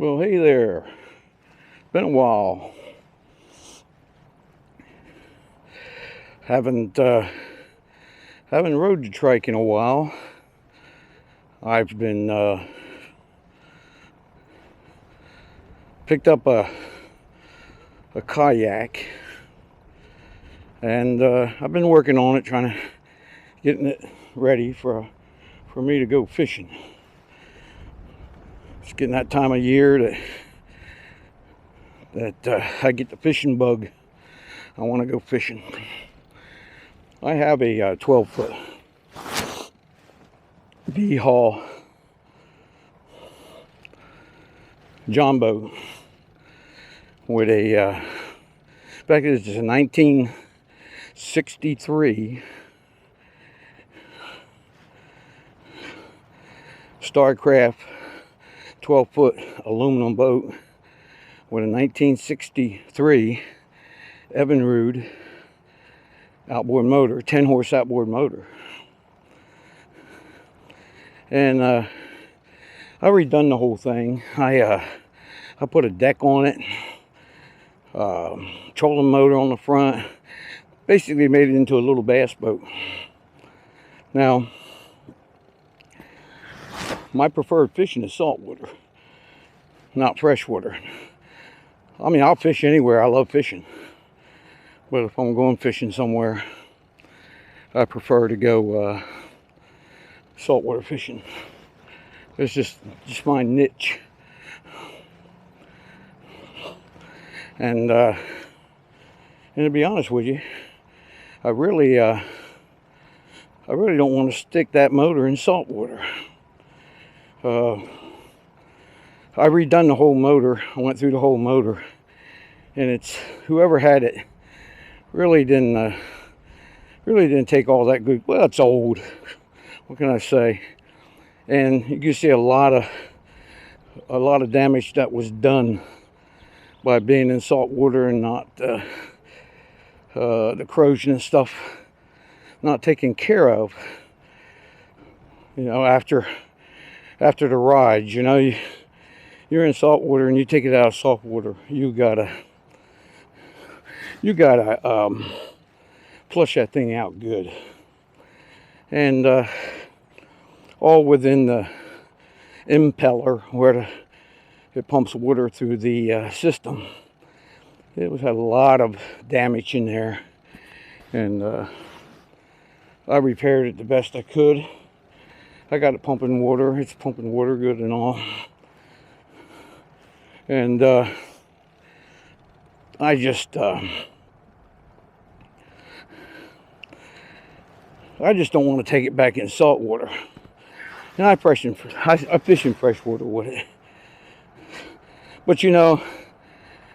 Well, hey there. Been a while. Haven't rode the Trike in a while. I've been picked up a kayak, and I've been working on it, trying to getting it ready for me to go fishing. It's getting that time of year that I get the fishing bug. I want to go fishing. I have a 12-foot V-haul John boat with a in fact, it's a 1963 Starcraft 12-foot aluminum boat with a 1963 Evinrude outboard motor, 10-horse outboard motor. And I redone the whole thing. I put a deck on it, trolling motor on the front, basically made it into a little bass boat. Now, my preferred fishing is saltwater, not freshwater. I mean, I'll fish anywhere. I love fishing. But if I'm going fishing somewhere, I prefer to go saltwater fishing. It's just my niche. And to be honest with you, I really don't want to stick that motor in saltwater. I redone the whole motor. I went through the whole motor, and it's whoever had it really didn't take all that good. Well, it's old. What can I say? And you can see a lot of damage that was done by being in salt water and not the corrosion and stuff not taken care of. You know, after the rides, you know, you're in salt water and you take it out of salt water, you gotta flush that thing out good. And all within the impeller where it pumps water through the system. It had a lot of damage in there, and I repaired it the best I could. I got it pumping water. It's pumping water good and all. And I just don't want to take it back in salt water. And I fish in freshwater with it. But you know,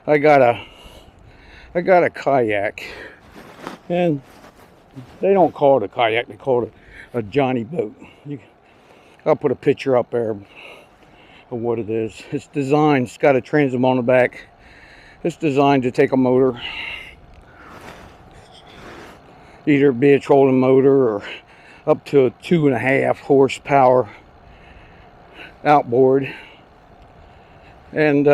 I got a kayak, and they don't call it a kayak, they call it a Johnny boat. I'll put a picture up there of what it is. It's designed, it's got a transom on the back. It's designed to take a motor, either be a trolling motor or up to a 2.5 horsepower outboard. And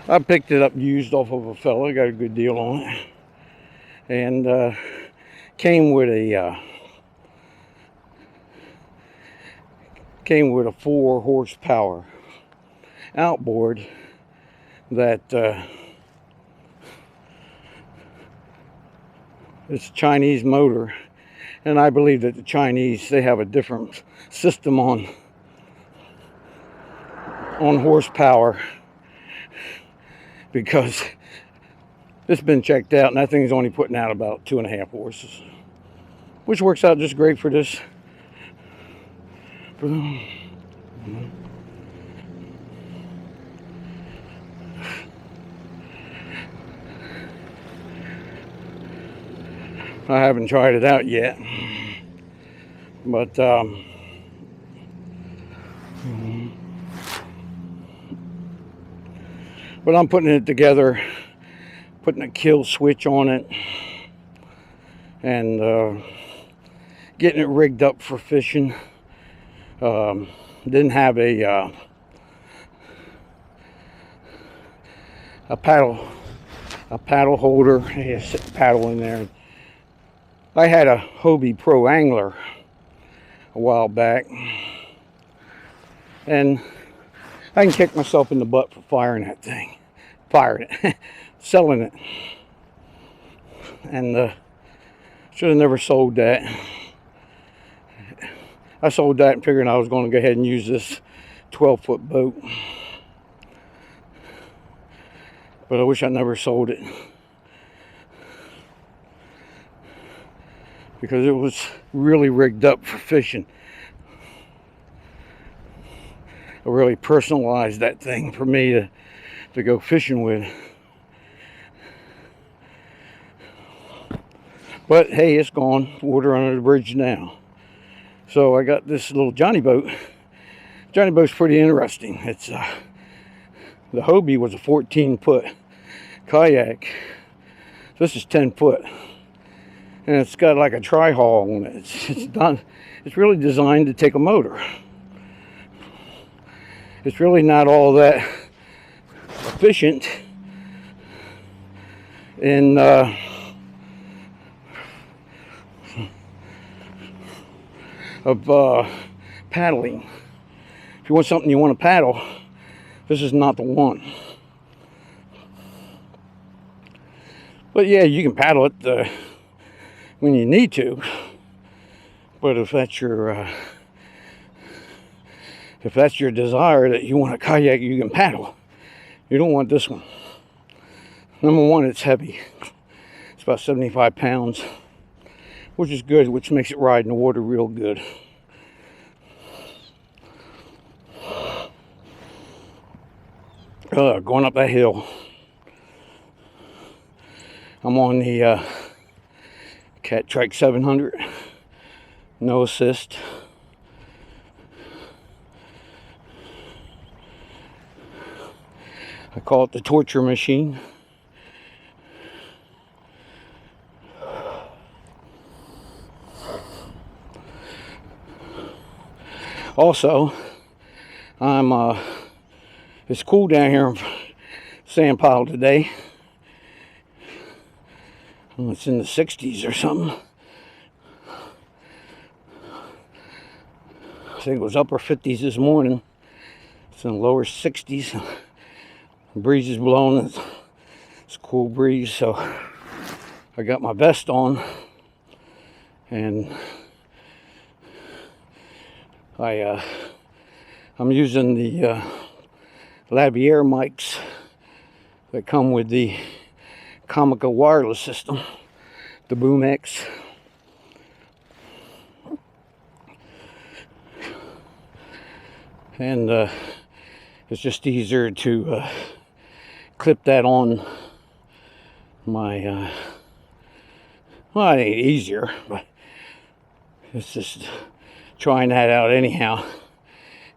I picked it up used off of a fella, got a good deal on it, and came with a 4 horsepower outboard that it's a Chinese motor, and I believe that the Chinese, they have a different system on horsepower, because it's been checked out and that thing's only putting out about 2.5 horses, which works out just great for this. I haven't tried it out yet, but I'm putting it together, putting a kill switch on it, and getting it rigged up for fishing. Didn't have a paddle holder. I had a paddle in there. I had a Hobie Pro Angler a while back, and I can kick myself in the butt for firing that thing. Fired it. Selling it. And should have never sold that. I sold that and figured I was going to go ahead and use this 12-foot boat. But I wish I never sold it, because it was really rigged up for fishing. I really personalized that thing for me to go fishing with. But hey, it's gone. Water under the bridge now. So I got this little Johnny boat. Johnny boat's pretty interesting. It's the Hobie was a 14-foot kayak. This is 10 foot. And it's got like a tri-hull on it. It's really designed to take a motor. It's really not all that efficient in paddling. If you want something you want to paddle, this is not the one. But yeah, you can paddle it when you need to. But if that's your desire, that you want a kayak you can paddle, you don't want this one. Number one, it's heavy. It's about 75 pounds, which is good, which makes it ride in the water real good. Going up that hill. I'm on the Catrike 700, no assist. I call it the torture machine. Also, it's cool down here in sand pile today. It's in the 60s or something. I think it was upper 50s this morning. It's in the lower 60s. The breeze is blowing. It's a cool breeze, so I got my vest on, and I'm using the Labier mics that come with the Comica wireless system, the Boom X. And it's just easier to clip that on my well, it ain't easier, but it's just trying that out anyhow.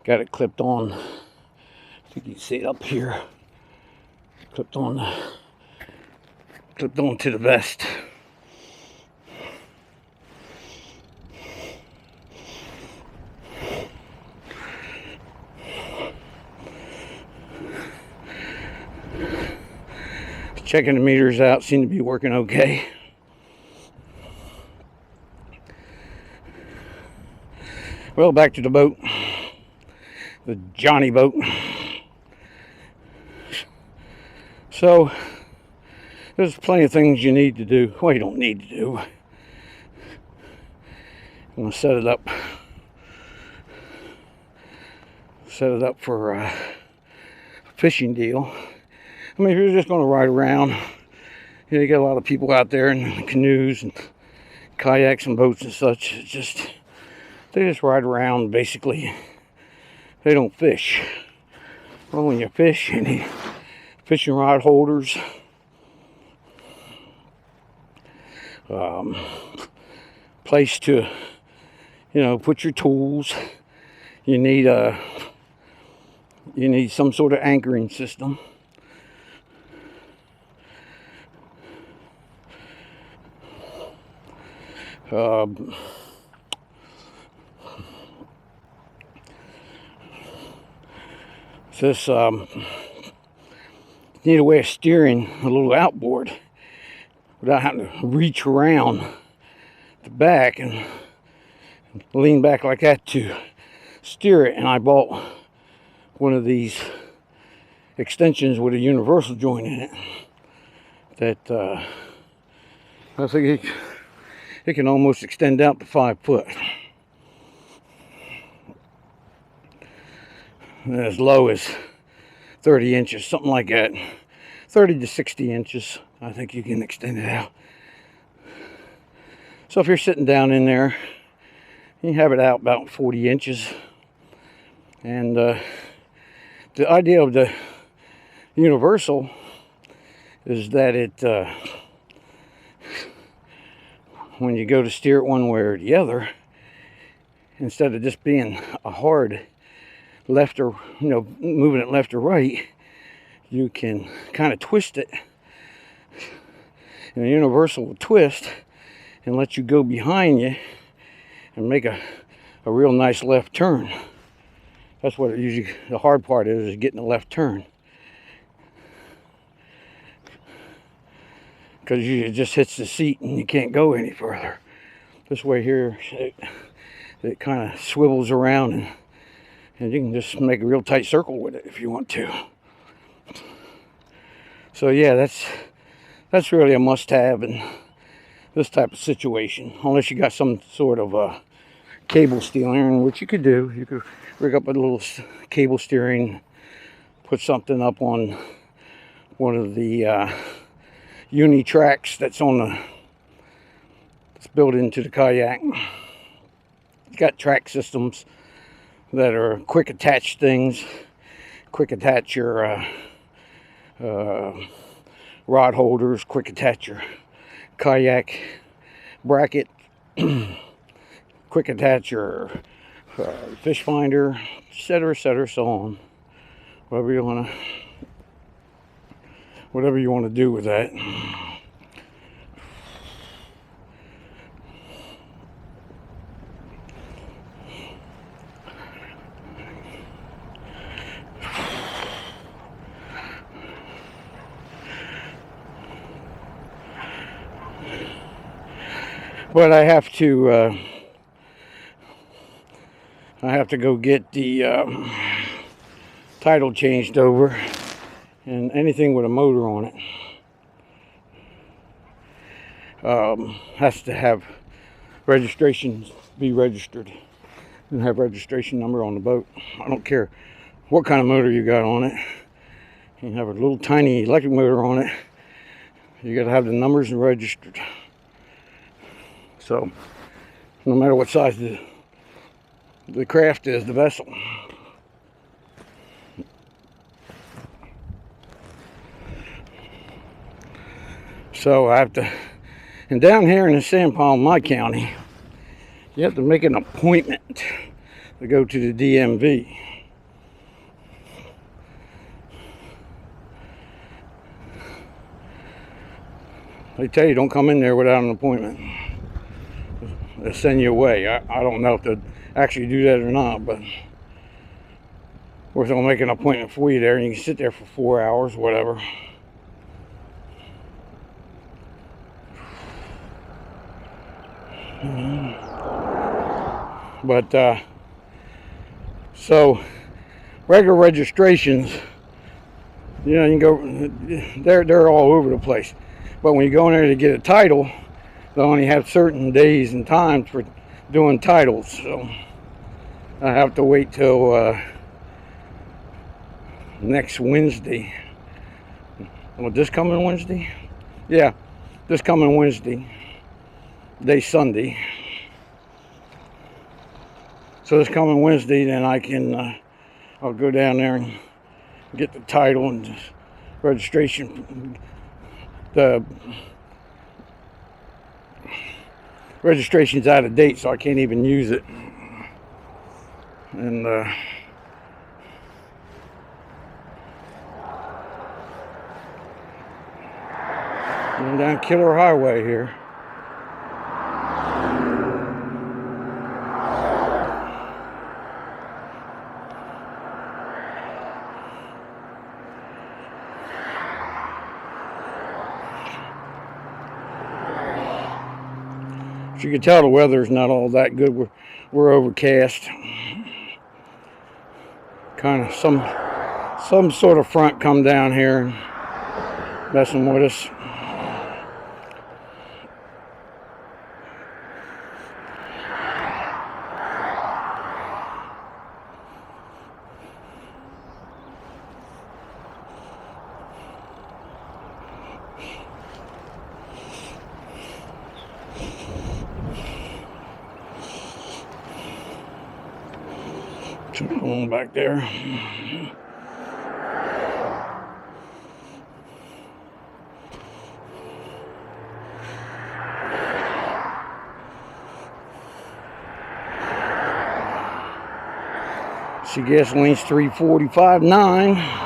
Got it clipped on. I think you can see it up here. Clipped on to the vest. Checking the meters out, seem to be working okay. Well, back to the boat, the Johnny boat. So there's plenty of things you need to do. Well, you don't need to do. I'm gonna set it up for a fishing deal. I mean, if you're just gonna ride around, you know, you got a lot of people out there in canoes and kayaks and boats and such. It's just, they just ride around basically. They don't fish. Well, when you fish, you need fishing rod holders, place to, you know, put your tools. You need some sort of anchoring system. this need a way of steering a little outboard without having to reach around the back and lean back like that to steer it. And I bought one of these extensions with a universal joint in it that I think it can almost extend out to 5 foot. And as low as 30 inches, something like that. 30 to 60 inches, I think you can extend it out. So if you're sitting down in there, you have it out about 40 inches. And the idea of the universal is that it, when you go to steer it one way or the other, instead of just being a hard left or, moving it left or right, you can kind of twist it. And the universal will twist and let you go behind you and make a real nice left turn. That's what it usually, the hard part is getting the left turn. Because usually it just hits the seat and you can't go any further. This way here, it kind of swivels around and you can just make a real tight circle with it if you want to. So yeah, that's really a must-have in this type of situation, unless you got some sort of cable steering, which you could do. You could rig up a little cable steering, put something up on one of the uni tracks that's built into the kayak. It's got track systems that are quick attach things, quick attach your rod holders, quick attach your kayak bracket, quick attach your fish finder, etc., so on. Whatever you want to do with that. But I have to go get the title changed over, and anything with a motor on it has to have registrations, be registered, and have registration number on the boat. I don't care what kind of motor you got on it. You can have a little tiny electric motor on it. You got to have the numbers and registered. So, no matter what size the craft is, the vessel. So I have to, and down here in the Sand Palm, my county, you have to make an appointment to go to the DMV. They tell you don't come in there without an appointment. They'll send you away. I don't know if they'll actually do that or not, but or they'll make an appointment for you there and you can sit there for 4 hours, whatever. But so regular registrations, you can go, they're all over the place. But when you go in there to get a title, they only have certain days and times for doing titles. So I have to wait till next Wednesday. Well, this coming Wednesday? Yeah, this coming Wednesday. Today's Sunday. So this coming Wednesday, then I can, I'll go down there and get the title and registration. The registration's out of date, so I can't even use it. And going down Killer Highway here. But you can tell the weather's not all that good. We're overcast. Kind of some sort of front come down here and messing with us. On back there. See, gasoline's 345.9.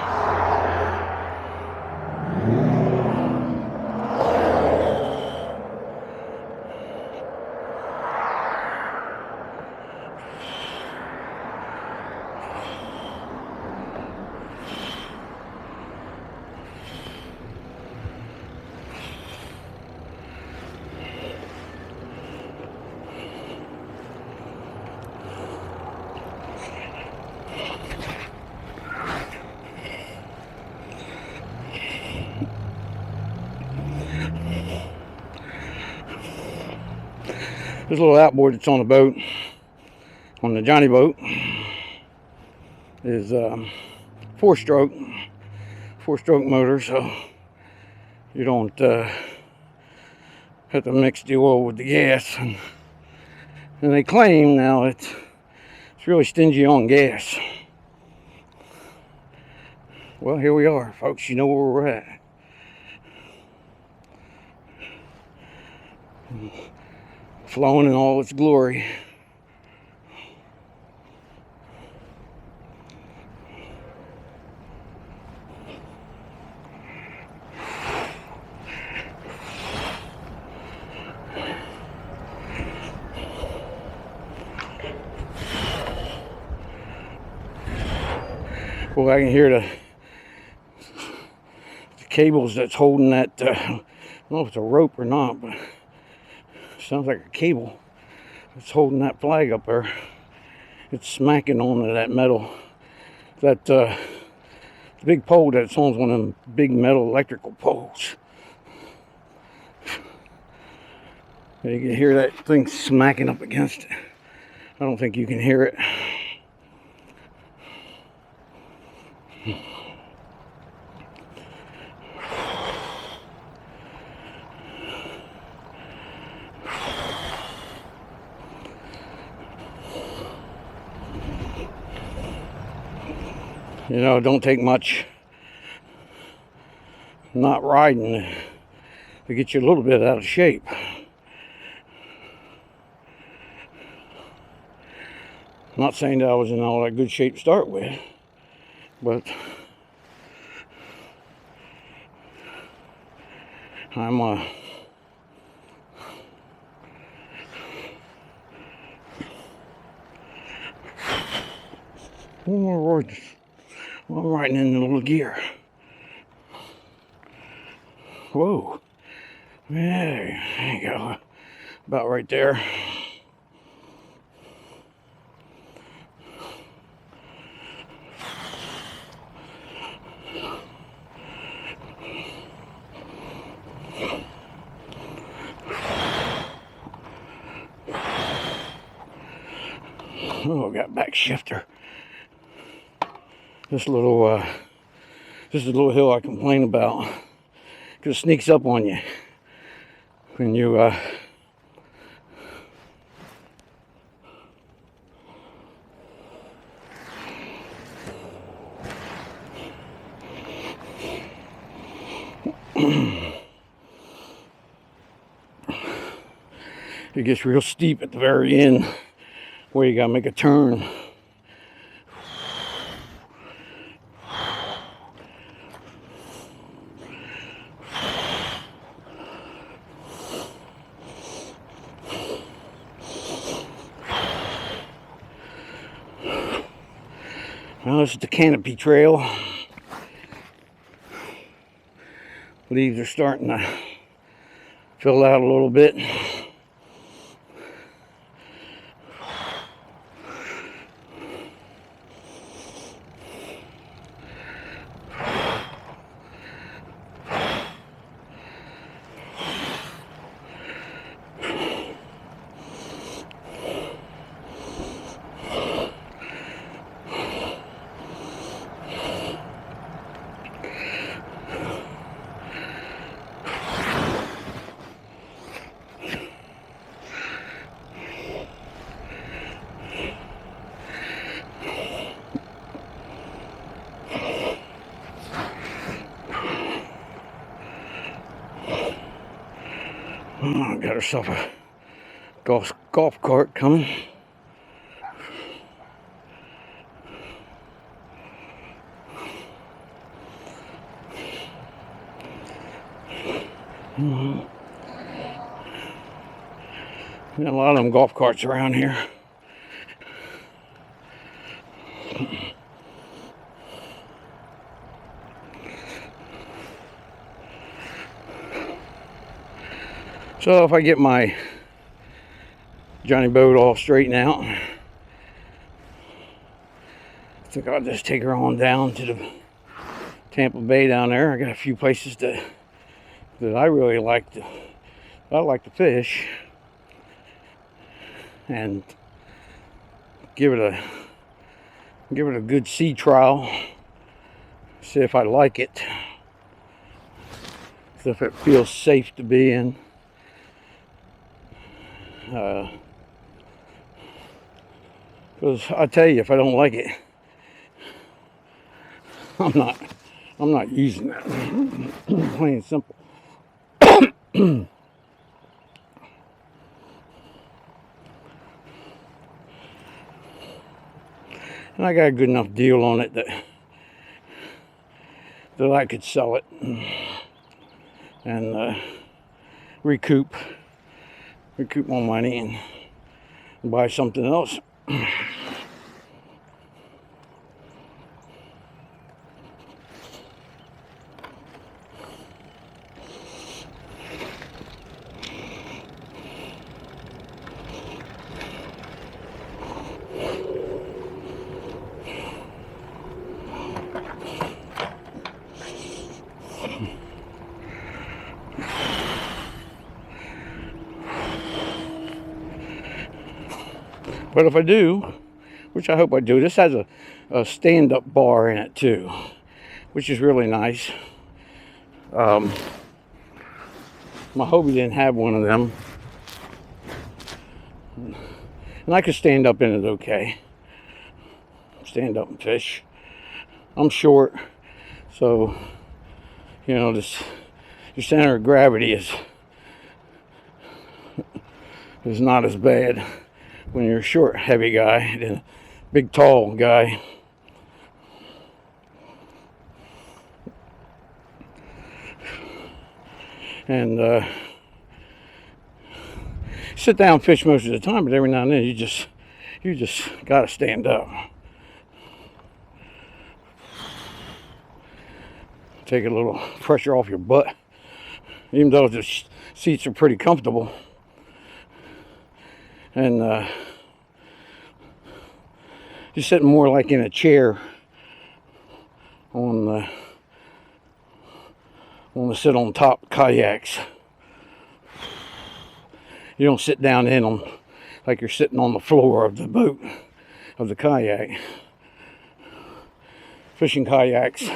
This little outboard that's on the boat, on the Johnny boat, is four-stroke motor, so you don't have to mix the oil with the gas. And they claim now it's really stingy on gas. Well, here we are, folks. You know where we're at. Flowing in all its glory. Well, I can hear the cables that's holding that. I don't know if it's a rope or not, but sounds like a cable that's holding that flag up there. It's smacking onto that metal. That big pole that's on one of them big metal electrical poles. And you can hear that thing smacking up against it. I don't think you can hear it. You know, it don't take much not riding to get you a little bit out of shape. I'm not saying that I was in all that good shape to start with, but I'm I'm riding in the little gear. Whoa. There you go. About right there. Oh, got back shifter. This is a little hill I complain about because it sneaks up on you when you it gets real steep at the very end where you gotta make a turn. Well, this is the canopy trail. Leaves are starting to fill out a little bit. Oh, got herself a golf cart coming. Got a lot of them golf carts around here. So if I get my Johnny boat all straightened out, I think I'll just take her on down to the Tampa Bay down there. I got a few places that I really like to fish, and give it a good sea trial. See if I like it. See if it feels safe to be in. Because I tell you, if I don't like it, I'm not using it. Plain and simple. And I got a good enough deal on it that I could sell it and recoup my money and buy something else. But if I do, which I hope I do, this has a stand-up bar in it too, which is really nice. My Hobie didn't have one of them, and I could stand up in it okay. Stand up and fish. I'm short, so you know your center of gravity is not as bad when you're a short, heavy guy than a big, tall guy. And sit down and fish most of the time, but every now and then you just gotta stand up. Take a little pressure off your butt, even though the seats are pretty comfortable. And you're sitting more like in a chair on the sit on top kayaks. You don't sit down in them like you're sitting on the floor of the boat, of the kayak. Fishing kayaks,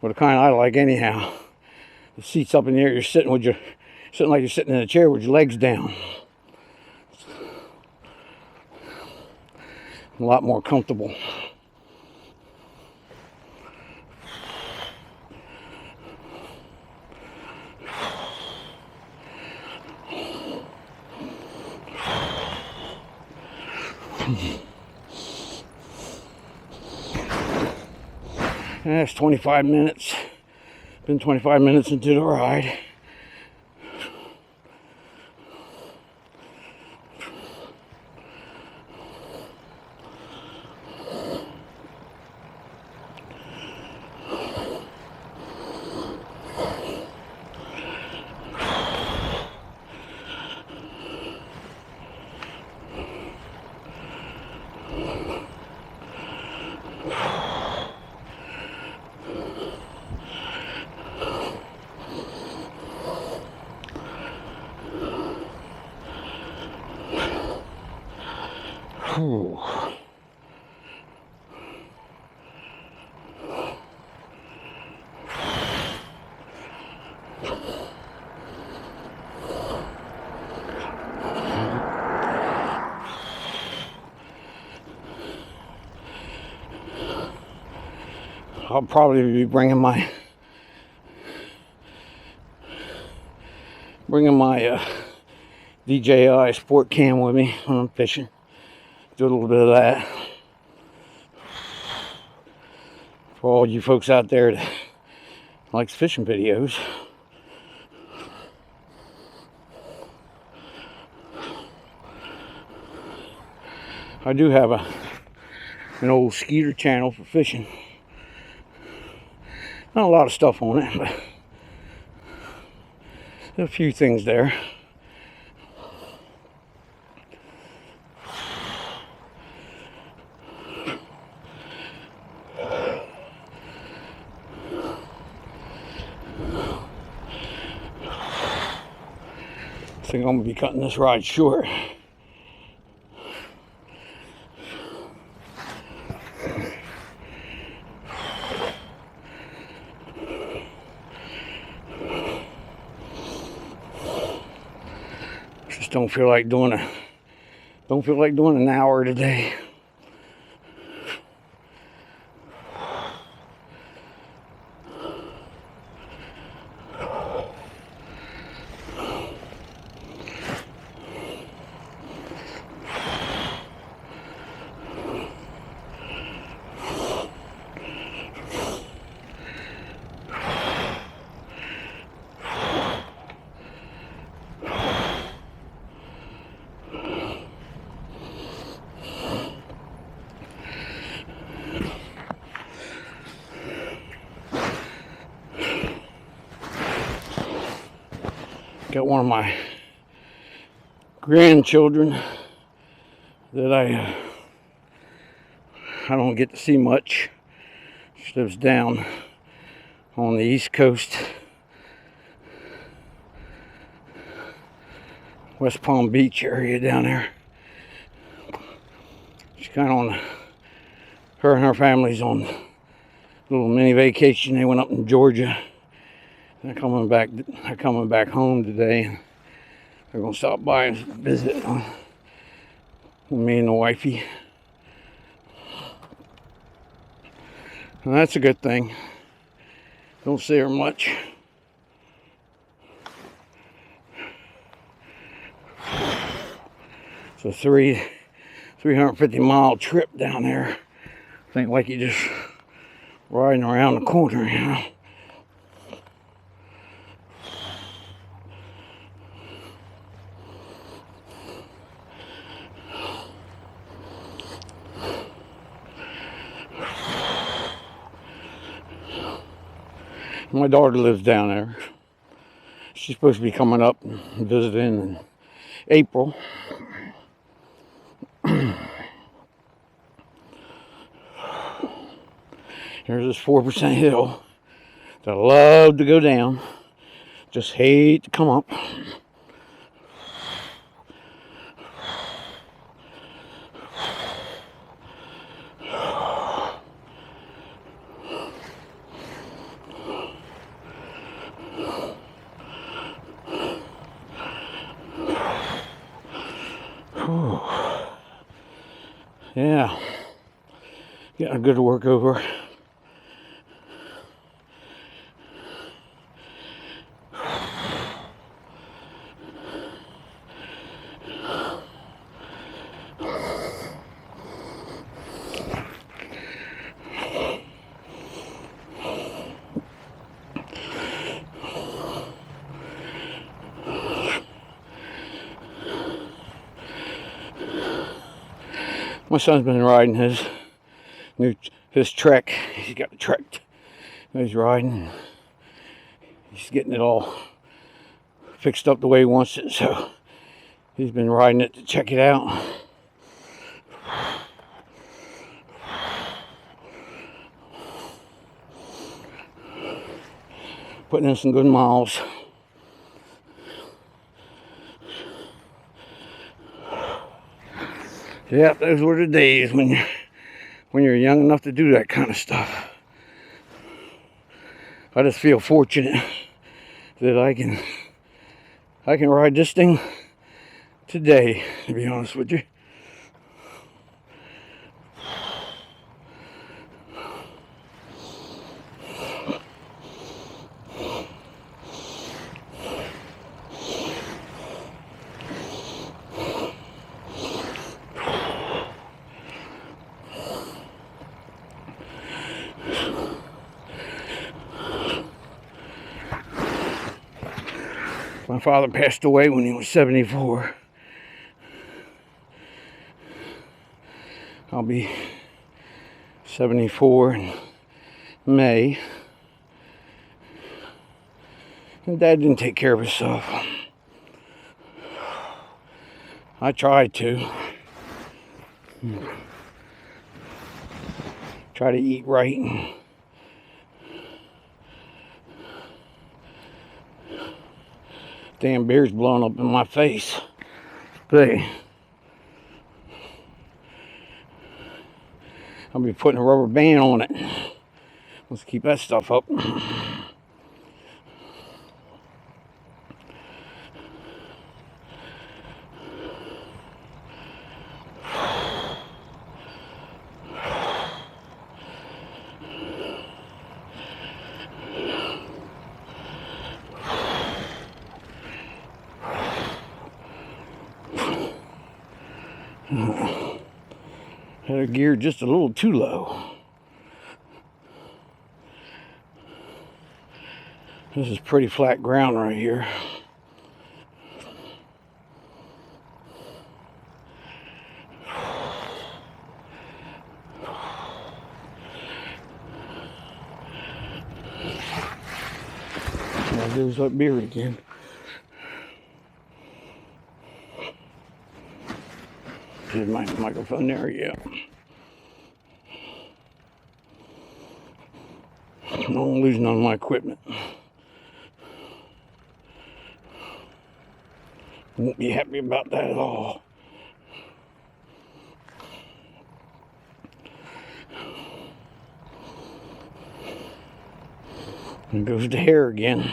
well, the kind I like anyhow. The seat's up in the air. You're sitting like you're sitting in a chair with your legs down. A lot more comfortable. That's 25 minutes. Been 25 minutes into the ride. Whew. I'll probably be bringing my bringing my DJI sport cam with me when I'm fishing. Do a little bit of that. For all you folks out there that likes fishing videos. I do have an old Skeeter channel for fishing. Not a lot of stuff on it, but a few things there. I think I'm gonna be cutting this ride short. Just don't feel like doing an hour today. Got one of my grandchildren that I don't get to see much. She lives down on the East Coast, West Palm Beach area down there. She's kind of on, her and her family's on a little mini vacation. They went up in Georgia. They're coming back home today. They're gonna stop by and visit with me and the wifey. And that's a good thing. Don't see her much. It's a 350-mile trip down there. Think like you're just riding around the corner, you know. My daughter lives down there. She's supposed to be coming up and visiting in April. Here's this 4% hill that I love to go down. Just hate to come up. Yeah, getting a good work over. My son's been riding his Trike. He's got a Trike. He's riding. He's getting it all fixed up the way he wants it. So he's been riding it to check it out. Putting in some good miles. Yeah, those were the days when you're young enough to do that kind of stuff. I just feel fortunate that I can ride this thing today, to be honest with you. My father passed away when he was 74. I'll be 74 in May. And Dad didn't take care of himself. I tried to. Try to eat right. Damn beer's blowing up in my face. But I'll be putting a rubber band on it. Let's keep that stuff up. Had a gear just a little too low. This is pretty flat ground right here. There's that beer again. Here's my microphone there, yeah. No, I'm losing on my equipment. Won't be happy about that at all. And goes the hair again.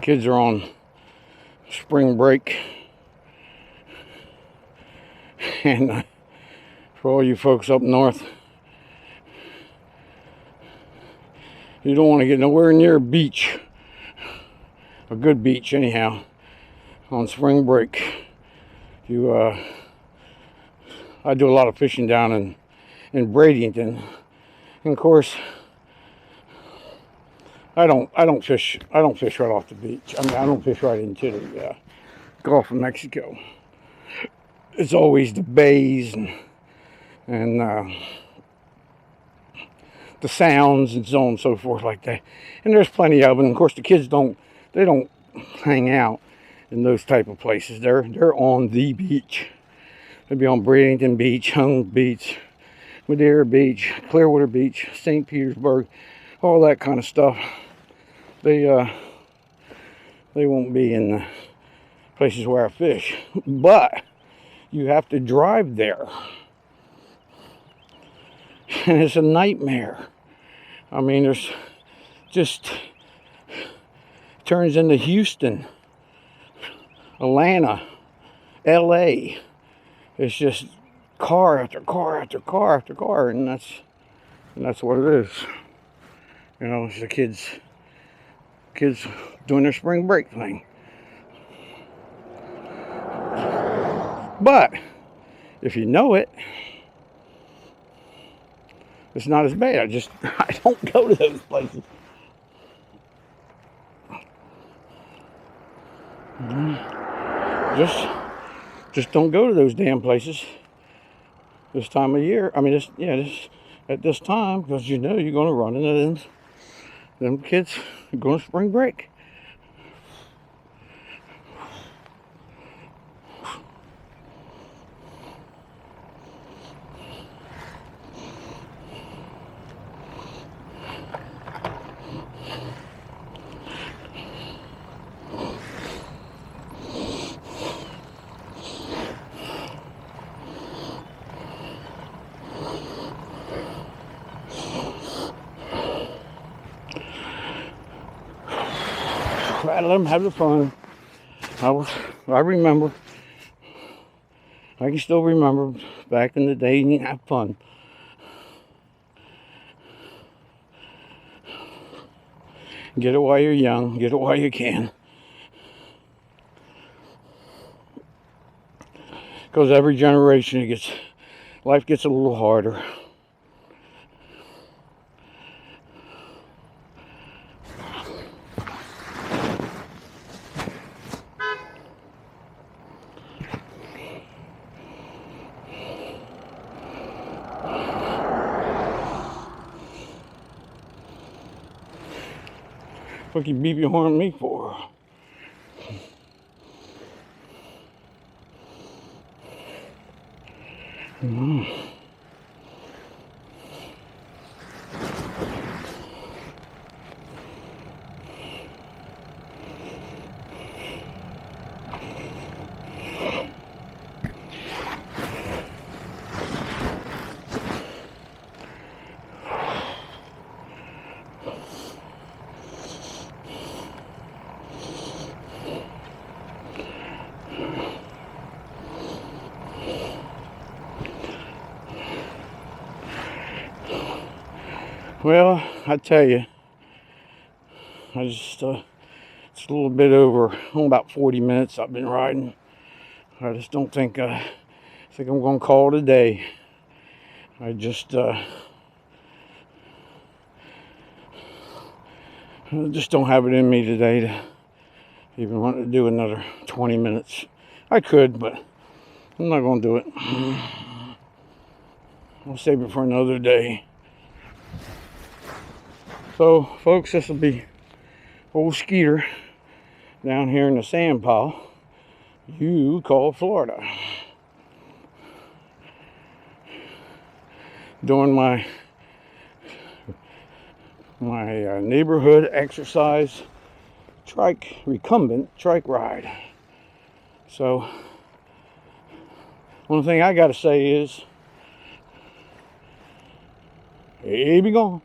Kids are on spring break, and for all you folks up north, you don't want to get nowhere near a beach, a good beach anyhow, on spring break. I do a lot of fishing down in Bradenton, and of course, I don't fish right off the beach. I mean, I don't fish right into the Gulf of Mexico. It's always the bays and the sounds and so on and so forth like that. And there's plenty of them. Of course, the kids don't hang out in those type of places. They're on the beach. They'll be on Bradenton Beach, Home Beach, Madeira Beach, Clearwater Beach, St. Petersburg, all that kind of stuff. They won't be in the places where I fish, but you have to drive there, and it's a nightmare. I mean, there's just turns into Houston, Atlanta, LA. It's just car after car after car after car, and that's what it is. You know, it's the kids doing their spring break thing. But if you know it, it's not as bad. I don't go to those places. Just don't go to those damn places this time of year. I mean, at this time, because you know you're going to run into them kids going to spring break. I let them have the fun. I remember. I can still remember back in the day, you can have fun. Get it while you're young. Get it while you can. Because every generation, life gets a little harder. What you beep your horn at me for? Well, I tell you, it's a little bit over, about 40 minutes I've been riding. I just don't think, I think I'm going to call it a day. I just don't have it in me today to even want to do another 20 minutes. I could, but I'm not going to do it. I'll save it for another day. So, folks, this will be old Skeeter down here in the sand pile you call Florida. Doing my neighborhood exercise trike, recumbent trike ride. So, one thing I got to say is, hey, be gone.